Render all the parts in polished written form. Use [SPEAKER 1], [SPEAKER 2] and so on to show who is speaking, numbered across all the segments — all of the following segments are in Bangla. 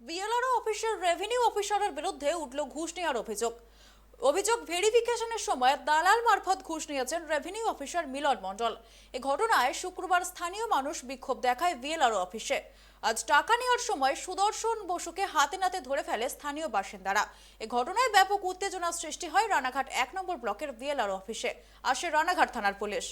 [SPEAKER 1] বিএলআরও অফিসের রেভিনিউ অফিসারের বিরুদ্ধে উঠল ঘুষ নেওয়ার অভিযোগ ভেরিফিকেশনের সময় দালাল মারফত ঘুষ নিয়েছেন রেভিনিউ অফিসার মিলন মণ্ডল। এই ঘটনায় শুক্রবার স্থানীয় মানুষ বিক্ষোভ দেখায় বিএলআরও অফিসে। আজ টাকা নেওয়ার সময় সুদর্শন বসুকে হাতে নাতে ধরে ফেলে স্থানীয় বাসিন্দারা। এই ঘটনায় ব্যাপক উত্তেজনার সৃষ্টি হয় রানাঘাট 1 নম্বর ব্লকের বিএলআরও অফিসে। আসে রানাঘাট থানার পুলিশ।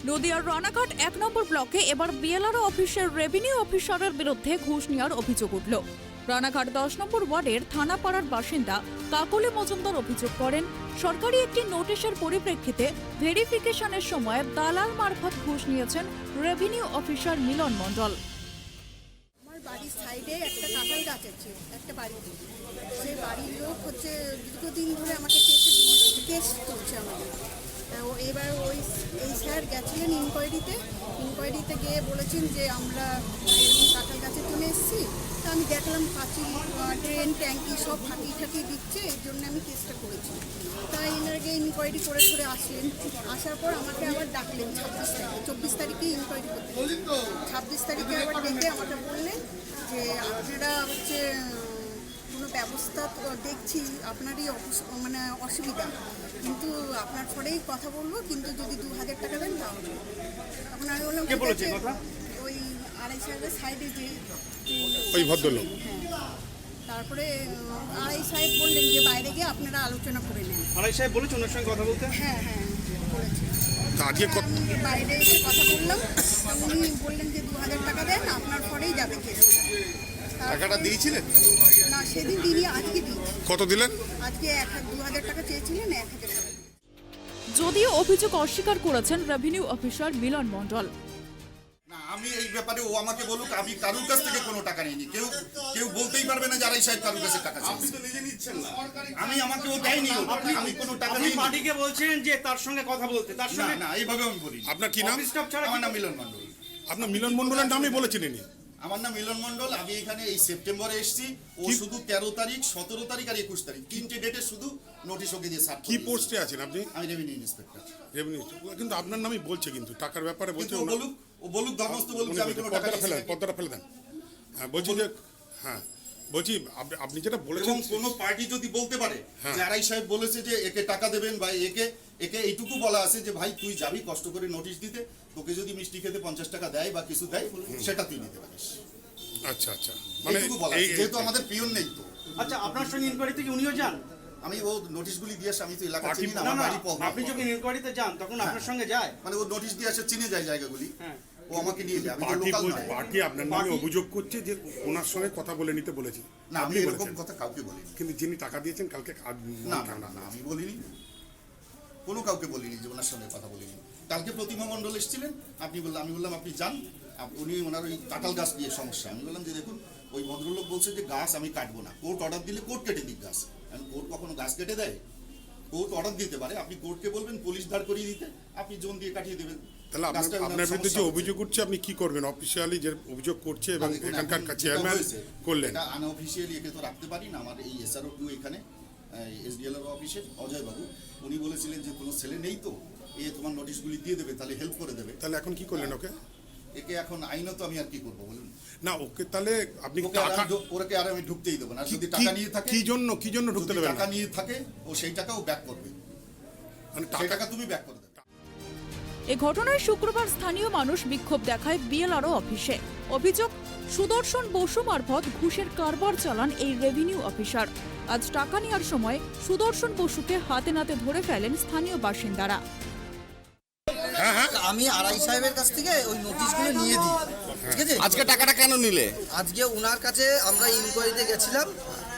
[SPEAKER 1] নদিয়ার রানাঘাট 1 নম্বর ব্লকে এবার বিএলআরও অফিসের রেভিনিউ অফিসারের বিরুদ্ধে ঘুষ নেওয়ার অভিযোগ উঠল। রানাঘাট 10 নম্বর ওয়ার্ডের থানাপাড়ার বাসিন্দা কাকলি মজুমদার অভিযোগ করেন, সরকারি একটি নোটিশের পরিপ্রেক্ষিতে ভেরিফিকেশনের সময় দালাল মারফত ঘুষ নিয়েছেন রেভিনিউ অফিসার মিলন মণ্ডল।
[SPEAKER 2] আমার বাড়ির সাইডে একটা কাঁঠাল গাছ আছে, একটা বাড়িতে। সেই বাড়ির লোক হচ্ছে দীর্ঘদিন ধরে আমাকে কেস করছে আমাদের। এবার এই স্যার গেছিলেন ইনকোয়ারিতে গিয়ে বলেছেন যে আমরা এরকম কাঁঠাল গাছের জন্য এসেছি। তা আমি দেখলাম পাঁচিল, ড্রেন, ট্যাঙ্কি সব ফাটিয়ে দিচ্ছে, এর জন্য আমি কেসটা করেছি। তাই এনার গিয়ে ইনকোয়ারি করে আসলেন। আসার পর আমাকে আবার ডাকলেন 24 তারিখে ইনকোয়ারি করতে। 26 তারিখে আবার ডেকে আমাকে বললেন যে আপনারা হচ্ছে কোনো ব্যবস্থা দেখছি, আপনারই অসুবিধা, কিন্তু আপনার পরেই কথা বলবো, কিন্তু যদি 2000 টাকা দেন তাহলে। তখন আমি বললাম ওই আড়াই সাহেবের সাইডে যে ওই ভদ্রলোক, হ্যাঁ। তারপরে আড়াই সাহেব বললেন যে বাইরে গিয়ে আপনারা আলোচনা করে নেন।
[SPEAKER 3] আড়াই সাহেব বলেছে ওনার সঙ্গে কথা বলতে?
[SPEAKER 2] হ্যাঁ বলেছে। বাইরে এসে কথা বললাম, উনি বললেন যে 2000 টাকা দেন, আপনার পরেই যাবে কেসটা।
[SPEAKER 4] টাকাটা দিয়েছিলেন?
[SPEAKER 2] না, সেদিন দিনই, আজকে দিয়েছি।
[SPEAKER 4] কত দিলেন?
[SPEAKER 2] আজকে 2000 টাকা চেয়েছিলেন, 1000 টাকা।
[SPEAKER 1] যদিও অভিযোগ অস্বীকার করেছেন রেভিনিউ অফিসার মিলন মণ্ডল।
[SPEAKER 4] না, আমি এই ব্যাপারে ও আমাকে বলুক, আমি কারুর কাছ থেকে কোনো টাকা নিইনি। কেউ বলতেই পারবে না যে আড়াই সাহেব কারুর কাছে টাকা চাইছে। আপনি তো নিজে নিচ্ছেন না। আমি আমাকে ও দেয়নি, আমি কোনো টাকা নেই।
[SPEAKER 3] পার্টিকে বলছেন যে তার সঙ্গে কথা বলতে, তার সঙ্গে
[SPEAKER 4] না, এইভাবে আমি বলি।
[SPEAKER 5] আপনার কি নাম?
[SPEAKER 4] আমার নাম মিলন মণ্ডল।
[SPEAKER 5] আপনার মিলন মণ্ডলের নামই বলেছিলেন?
[SPEAKER 4] আমার নাম মিলন মণ্ডল। আমি এখানে এই সেপ্টেম্বরে এসেছি। ও শুধু 13 তারিখ, 17 তারিখ আর 21 তারিখ 3টে ডেটে শুধু নোটিশ ওকে দিয়ে সার্ভ।
[SPEAKER 5] কি পোস্টে আছেন আপনি?
[SPEAKER 4] আমি রেভিনিউ ইন্সপেক্টর।
[SPEAKER 5] রেভিনিউ, কিন্তু আপনার নামই বলছে, কিন্তু টাকার ব্যাপারে বলছে।
[SPEAKER 4] ও বলুক ধর্মস্থ বলুক আমি কোনো টাকা নিইনি।
[SPEAKER 5] পর্দাটা ফেলে দেন। হ্যাঁ, বলছি যে বলছি আপনি যেটা বলেছেন,
[SPEAKER 4] কোনো পার্টি যদি বলতে পারে যে আড়াই সাহেব বলেছে যে একে টাকা দেবেন, বা একে এইটুকু বলা আছে যে ভাই তুই যাবি কষ্ট করে নোটিশ দিতে, তোকে যদি মিষ্টি খেতে 50 টাকা দেয় বা কিছু দেয়, সেটা তুই নিতে পারিস।
[SPEAKER 5] আচ্ছা,
[SPEAKER 4] মানে যেহেতু আমাদের পিয়ন নেই তো।
[SPEAKER 3] আচ্ছা, আপনার সঙ্গে ইনকোয়ারি থেকে উনিও যান?
[SPEAKER 4] আমি ও নোটিশগুলি দিয়ে আসে, আমি তো এলাকা চিনি না।
[SPEAKER 3] আপনি যখন ইনকোয়ারিতে যান তখন আপনার সঙ্গে যায়?
[SPEAKER 4] মানে ও নোটিশ দিয়ে আসে, চিনে যায় জায়গাগুলি, ও আমাকে নিয়ে যায়। আমি তো লোকাল নয়।
[SPEAKER 5] পার্টি আপনার নামে অভিযোগ করছে যে ওনার সঙ্গে কথা বলে নিতে বলেছি।
[SPEAKER 4] না, আমি এরকম কথা কাউকে বলিনি।
[SPEAKER 5] কিন্তু যিনি টাকা দিয়েছেন কালকে
[SPEAKER 4] না, আমি বলিনি, কোনো কাউকে বলিনি যে ওনার সঙ্গে কথা বলিনি। কালকে প্রতিমা মণ্ডল এসেছিলেন, আমি বললাম আপনি যান। উনি ওনার ওই কাঁঠাল গাছ নিয়ে সমস্যা। আমি বললাম যে দেখুন, ওই ভদ্রলোক বলছে যে গাছ আমি কাটবো না, কোর্ট অর্ডার দিলে কোর্ট কেটে দিক গাছ। কারণ কোর্ট কখনো গাছ কেটে দেয়? কোর্ট অর্ডার দিতে পারে, আপনি কোর্টকে বলবেন পুলিশ দাঁড় করিয়ে দিতে, আপনি জোন দিয়ে কাটিয়ে দেবেন।
[SPEAKER 5] তাহলে আপনার বিরুদ্ধে যে অভিযোগ উঠছে আপনি কি করবেন? অফিসিয়ালি যে অভিযোগ করছে এবং এখানকার চেয়ারম্যান করলেন,
[SPEAKER 4] এটা আনঅফিসিয়ালি একে তো রাখতে পারি না। আমার এই SRO2 এখানে SDLR অফিসের অজয় বাবু, উনি বলেছিলেন যে কোনো ছেলে নেই তো, তোমার নোটিশগুলি দিয়ে দেবে, তাহলে হেল্প করে দেবে।
[SPEAKER 5] তাহলে এখন কি করলেন ওকে?
[SPEAKER 4] একে এখন আইনত আমি আর কি করবো বলুন?
[SPEAKER 5] না, ওকে তাহলে আপনি
[SPEAKER 4] ওকে আর আমি ঢুকতেই দেবো না। যদি টাকা নিয়ে থাকে,
[SPEAKER 5] কি জন্য ঢুকতে দেবেন?
[SPEAKER 4] টাকা নিয়ে থাকে ও সেই টাকাও ব্যাক করবে, মানে টাকা তুমি ব্যাক করে দেবে।
[SPEAKER 1] এই ঘটনায় শুক্রবার স্থানীয় মানুষ বিক্ষোভ দেখায় বিএলআরও অফিসে। অভিযোগ, সুদর্শন বসু মারফত ঘুষের কারবার চালান এই রেভিনিউ অফিসার। আজ টাকা নেওয়ার সময় সুদর্শন বসুকে হাতে নাতে ধরে ফেলেন স্থানীয় বাসিন্দারা।
[SPEAKER 6] আমি আড়াই সাহেবের কাছ থেকে ওই নোটিশগুলো নিয়ে দিই, ঠিক আছে?
[SPEAKER 4] আজকে টাকাটা কেন নিলে?
[SPEAKER 6] আজকে ওনার কাছে আমরা ইনকোয়ারিতে গেছিলাম,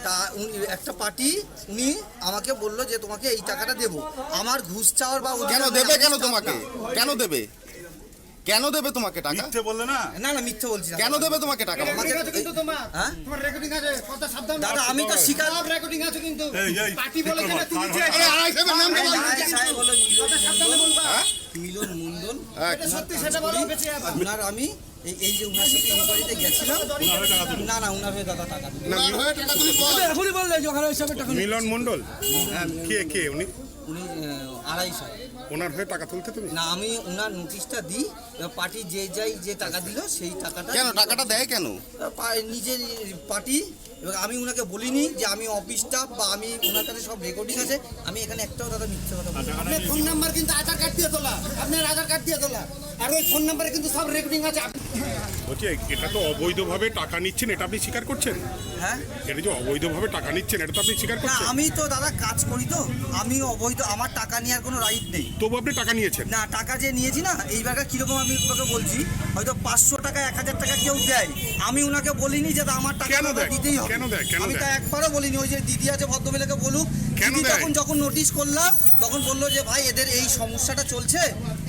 [SPEAKER 6] তা একটা পার্টি উনি আমাকে বললো যে তোমাকে এই টাকাটা দেবো। আমার ঘুষ চাওয়ার বা
[SPEAKER 4] কেন দেবে? কেন দেবে তোমাকে টাকা?
[SPEAKER 5] মিথ্যে বললে না?
[SPEAKER 6] না, মিথ্যে বলছি না।
[SPEAKER 4] কেন দেবে তোমাকে টাকা?
[SPEAKER 6] দাদা, আমি তো শিকার। মিলন মণ্ডল, আমি এই যে উনার সাথে ইনকোয়ারিতে গেছিলাম। না, উনার হয়ে দাদা টাকা
[SPEAKER 5] মিলন মণ্ডল কে উনি?
[SPEAKER 6] উনি আড়াই সাহেব।
[SPEAKER 5] ওনার হয়ে টাকা তুলতে তুমি?
[SPEAKER 6] না, আমি ওনার নোটিশটা দিই, এবার পার্টি যে টাকা দিল সেই টাকাটা
[SPEAKER 4] কেন টাকাটা দেয় কেন?
[SPEAKER 6] নিজের পার্টি। এবার আমি ওনাকে বলিনি যে আমি অফিস স্টাফ বা আমি ওনার কাছে সব রেকর্ডিং আছে, আমি এখানে একটাও দাদা মিথ্যে কথা বলি না।
[SPEAKER 7] আপনার ফোন নাম্বার কিন্তু আধার কার্ড দিয়ে তোলা, আপনার আধার কার্ড দিয়ে তোলা, আর ওই ফোন নাম্বারে কিন্তু সব রেকর্ডিং আছে।
[SPEAKER 5] বলছি এটা তো অবৈধভাবে টাকা নিচ্ছেন, এটা আপনি স্বীকার করছেন?
[SPEAKER 6] হ্যাঁ,
[SPEAKER 5] এটা যে অবৈধভাবে টাকা নিচ্ছেন এটা তো আপনি স্বীকার
[SPEAKER 6] না
[SPEAKER 5] করছেন?
[SPEAKER 6] আমি তো দাদা কাজ করি, তো আমি অবৈধ, আমার টাকা নেওয়ার কোনো রাইট নেই।
[SPEAKER 5] তবু আপনি টাকা নিয়েছেন?
[SPEAKER 6] না, টাকা যে নিয়েছি না, এইবার কিরকম আমি তোকে বলছি, হয়তো 500 টাকা 1000 টাকা কেউ দেয়, আমি ওনাকে বলিনি যে আমার টাকা
[SPEAKER 5] কেন দেয়?
[SPEAKER 6] দিতেই হবে।
[SPEAKER 5] কেন দেয়? কেন
[SPEAKER 6] আমি তো
[SPEAKER 5] দেয়?
[SPEAKER 6] একবারও বলিনি। ওই যে দিদি আছে ভদ্রমহিলাকে বলুক,
[SPEAKER 5] কেন
[SPEAKER 6] দিদি
[SPEAKER 5] দেয়?
[SPEAKER 6] যখন নোটিশ করলাম তখন বললো যে ভাই এদের এই সমস্যাটা চলছে।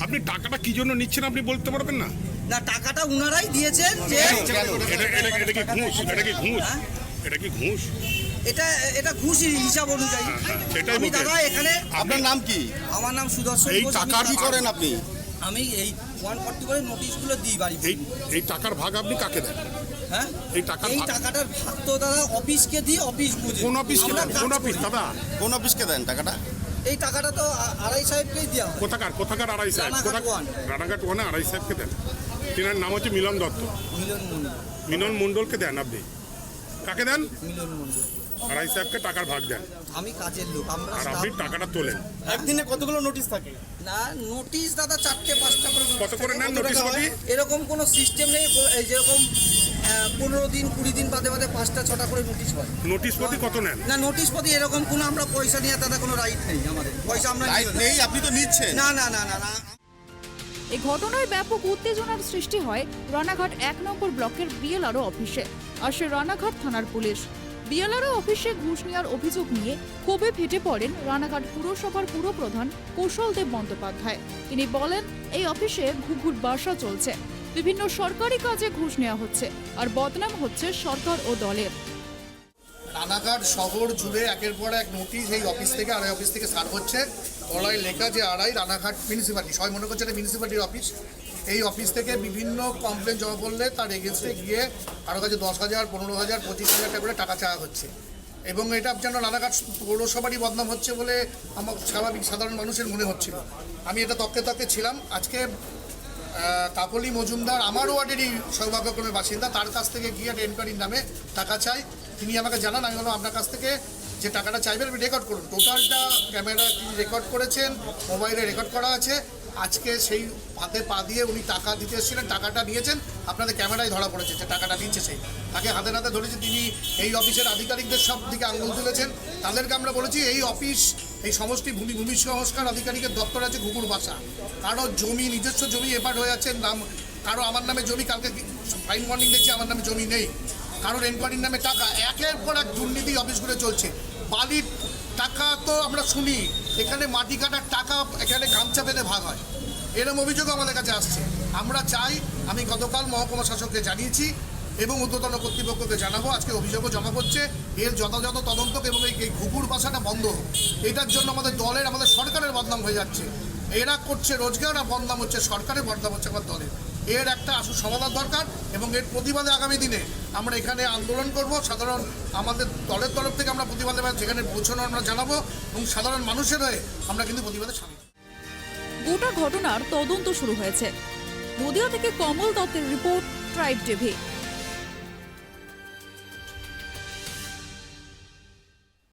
[SPEAKER 5] আপনি টাকাটা কি জন্য নিচ্ছেন আপনি বলতে পারবেন না?
[SPEAKER 6] না, টাকাটা উনারাই দিয়েছেন যে
[SPEAKER 5] এটা কি ঘুষ? এটা কি ঘুষ?
[SPEAKER 6] হ্যাঁ?
[SPEAKER 5] এটা কি ঘুষ?
[SPEAKER 6] এটা ঘুষি হিসাব অনুযায়ী।
[SPEAKER 5] সেটাই
[SPEAKER 6] আমি
[SPEAKER 5] বলছি।
[SPEAKER 6] দাদা এখানে,
[SPEAKER 4] আপনার নাম কি?
[SPEAKER 6] আমার নাম সুদর্শন
[SPEAKER 5] এই
[SPEAKER 6] ঘোষ, আমি
[SPEAKER 5] টাকার
[SPEAKER 4] কি করেন আপনি?
[SPEAKER 6] আমি এই 140 করে নোটিশগুলো দিই বাড়ি।
[SPEAKER 5] এই টাকার ভাগ আপনি কাকে দেন?
[SPEAKER 6] হ্যাঁ,
[SPEAKER 5] এই টাকার
[SPEAKER 6] এই
[SPEAKER 5] ভাগ-
[SPEAKER 6] টাকাটার ভাগ তো দাদা অফিসকে দিই, অফিস বুঝে।
[SPEAKER 5] কোন অফিসকে
[SPEAKER 6] আমরা
[SPEAKER 5] দেন?
[SPEAKER 6] কাজ
[SPEAKER 5] কোন অফিস
[SPEAKER 6] করি।
[SPEAKER 5] দাদা?
[SPEAKER 4] কোন অফিসকে দেন টাকাটা?
[SPEAKER 6] এই টাকাটা তো আড়াই সাহেবকেই দেওয়া হয়।
[SPEAKER 5] কোথাকার আড়াই সাহেব?
[SPEAKER 6] রানাঘাট ওয়ান।
[SPEAKER 5] রানাঘাট ওয়ানে আড়াই সাহেবকে দেন। তিনার নাম হচ্ছে মিলন দত্ত।
[SPEAKER 6] মিলন মন্ডল।
[SPEAKER 5] মিলন মণ্ডলকে দেন আপনি? কাকে দেন?
[SPEAKER 6] মিলন মন্ডল।
[SPEAKER 5] আড়াই সাহেবকে টাকার ভাগ দেন
[SPEAKER 6] আমি কাজের লোক, আমরা
[SPEAKER 5] আর
[SPEAKER 6] staff।
[SPEAKER 5] আপনি টাকাটা তোলেন।
[SPEAKER 3] একদিনে কতগুলো নোটিশ থাকে?
[SPEAKER 6] না, নোটিশ দাদা 4-5টা করে
[SPEAKER 5] কত করে নেন
[SPEAKER 6] কত
[SPEAKER 5] নোটিশ
[SPEAKER 6] টাকা
[SPEAKER 5] প্রতি?
[SPEAKER 6] হয়? এরকম কোনো সিস্টেম নেই। এই যেরকম 15 দিন 20 দিন বাদে 5টা-6টা করে নোটিশ হয়।
[SPEAKER 5] নোটিশ প্রতি কত নেন?
[SPEAKER 6] না, নোটিশ প্রতি এরকম কোনো আমরা পয়সা নিয়ে দাদা কোনো রাইট নেই আমাদের। পয়সা আমরা
[SPEAKER 4] রাইট
[SPEAKER 6] নিই না।
[SPEAKER 4] নেই, আপনি তো নিচ্ছেন।
[SPEAKER 6] না না না না না।
[SPEAKER 1] এই ঘটনায় ব্যাপক উত্তেজনার সৃষ্টি হয় রানাঘাট 1 নম্বর ব্লকের বিএলআরও অফিসে। আসে রানাঘাট থানার পুলিশ। বিএলআরও অফিসে ঘুষ নেওয়ার অভিযোগ নিয়ে ক্ষোভে ফেটে পড়েন রানাঘাট পুরসভার পুরপ্রধান কৌশলদেব বন্দ্যোপাধ্যায়। তিনি বলেন, এই অফিসে ঘুঘুর বাসা চলছে, বিভিন্ন সরকারি কাজে ঘুষ নেওয়া হচ্ছে আর বদনাম হচ্ছে সরকার ও দলের।
[SPEAKER 8] রানাঘাট শহর জুড়ে একের পর এক নোটিশ এই অফিস থেকে আড়াই অফিস থেকে সার্ভ হচ্ছে। তলায় লেখা যে আড়াই রানাঘাট মিউনিসিপ্যালিটি, সবাই মনে করছে এটা মিউনিসিপ্যালিটির অফিস। এই অফিস থেকে বিভিন্ন কমপ্লেন জমা পড়লে তার এগেনস্টে গিয়ে কারো কাছে 10,000, 15,000, 25,000 টাকা করে টাকা চাওয়া হচ্ছে। এবং এটা যেন রানাঘাট পৌরসভারই বদনাম হচ্ছে বলে আমার স্বাভাবিক সাধারণ মানুষের মনে হচ্ছিল। আমি এটা তককে ছিলাম। আজকে কাকলি মজুমদার আমার ওয়ার্ডেরই সৌভাগ্যক্রমে বাসিন্দা, তার কাছ থেকে গিয়ে একটা এনকোয়ারির নামে টাকা চাই। তিনি আমাকে জানান, আমি বললাম আপনার কাছ থেকে যে টাকাটা চাইবেন আপনি রেকর্ড করুন। টোটালটা ক্যামেরা তিনি রেকর্ড করেছেন, মোবাইলে রেকর্ড করা আছে। আজকে সেই হাতে পা দিয়ে উনি টাকা দিতে এসেছিলেন, টাকাটা নিয়েছেন, আপনাদের ক্যামেরায় ধরা পড়েছে যে টাকাটা নিচ্ছে সেই। তাকে হাতে নাতে ধরেছে, তিনি এই অফিসের আধিকারিকদের সব দিকে আঙুল তুলেছেন। তাদেরকে আমরা বলেছি এই অফিস, এই সমষ্টি ভূমি সংস্কার আধিকারিকের দপ্তর আছে ঘুঘুর বাসা। কারো জমি, নিজস্ব জমি এপার হয়ে আছে, নাম কারো আমার নামে জমি, কালকে ফাইন ওয়ার্নিং দেখছি আমার নামে জমি নেই, কারোর এনকোয়ারির নামে টাকা, একের পর এক দুর্নীতি অফিসগুলো চলছে। বালির টাকা তো আমরা শুনি, এখানে মাটি কাটার টাকা এখানে গামছা বেঁধে ভাগ হয়, এরকম অভিযোগ আমাদের কাছে আসছে। আমরা চাই, আমি গতকাল মহকুমা শাসককে জানিয়েছি এবং ঊর্ধ্বতন কর্তৃপক্ষকে জানাবো, আজকে অভিযোগও জমা করছে, এর যথাযথ তদন্ত এবং এই ঘুঘুর বাসাটা বন্ধ হোক। এটার জন্য আমাদের দলের, আমাদের সরকারের বদনাম হয়ে যাচ্ছে। এরা করছে রোজগার আর বদনাম হচ্ছে সরকারের, বদনাম হচ্ছে আমার দলের। এর একটা আসু সমাধান দরকার এবং এর প্রতিবাদে আগামী দিনে আমরা এখানে আন্দোলন করব। সাধারণ আমাদের দলের তরফ থেকে আমরা প্রতিবাদে যেখানে পৌঁছানো আমরা জানাবো এবং সাধারণ মানুষের হয়ে আমরা কিন্তু প্রতিবাদে সামিল।
[SPEAKER 1] গোটা ঘটনার তদন্ত শুরু হয়েছে। নদিয়া থেকে কমল দত্তের রিপোর্ট, ট্রাইব টিভি।